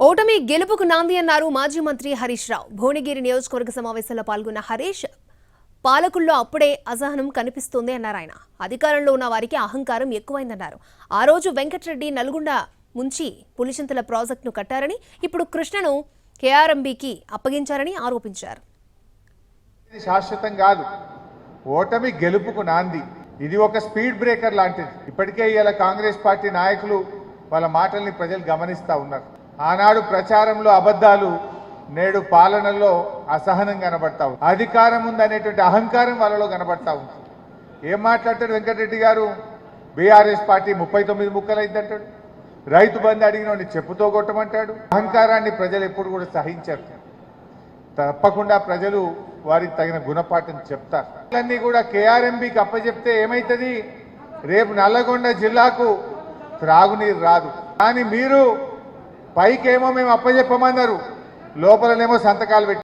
ఓటమి గెలుపుకు నాంది అన్నారు మాజీ మంత్రి హరీష్ రావు. భువనగిరి నియోజకవర్గ సమావేశంలో పాల్గొన్న హరీష్ పాలకుల్లో అప్పుడే అసహనం కనిపిస్తోంది అన్నారు. ఆయన అధికారంలో ఉన్న వారికి అహంకారం ఎక్కువైందన్నారు. ఆ రోజు వెంకటరెడ్డి నల్గొండ ముంచి పులిచింతల ప్రాజెక్టును కట్టారని, ఇప్పుడు కృష్ణను కేఆర్ఎంబీకి అప్పగించారని ఆరోపించారు. శాశ్వతం కాదు, ఓటమి గెలుపుకు నాంది. ఇది ఒక స్పీడ్ బ్రేకర్ లాంటిది. ఇప్పటికే ఇలా కాంగ్రెస్ పార్టీ నాయకులు వాళ్ళ మాటల్ని ప్రజలు గమనిస్తూ ఉన్నారు. ఆనాడు ప్రచారంలో అబద్ధాలు, నేడు పాలనలో అసహనం కనబడతా ఉంది. అధికారం ఉందనేటువంటి అహంకారం వాళ్ళలో కనబడతా ఉంది. ఏం మాట్లాడతాడు వెంకటరెడ్డి గారు? BRS party 39 ముక్కలైందంటాడు. రైతు బంధు అడిగిన చెప్పుతో కొట్టమంటాడు. అహంకారాన్ని ప్రజలు ఎప్పుడు కూడా సహించారు. తప్పకుండా ప్రజలు వారికి తగిన గుణపాఠం చెప్తారు. అన్నీ కూడా కేఆర్ఎంబీకి అప్పచెప్తే ఏమవుతుంది? రేపు నల్లగొండ జిల్లాకు త్రాగునీరు రాదు. కానీ మీరు పైకేమో మేము అప్పచెప్పమన్నారు, లోపలనేమో సంతకాలు పెట్టి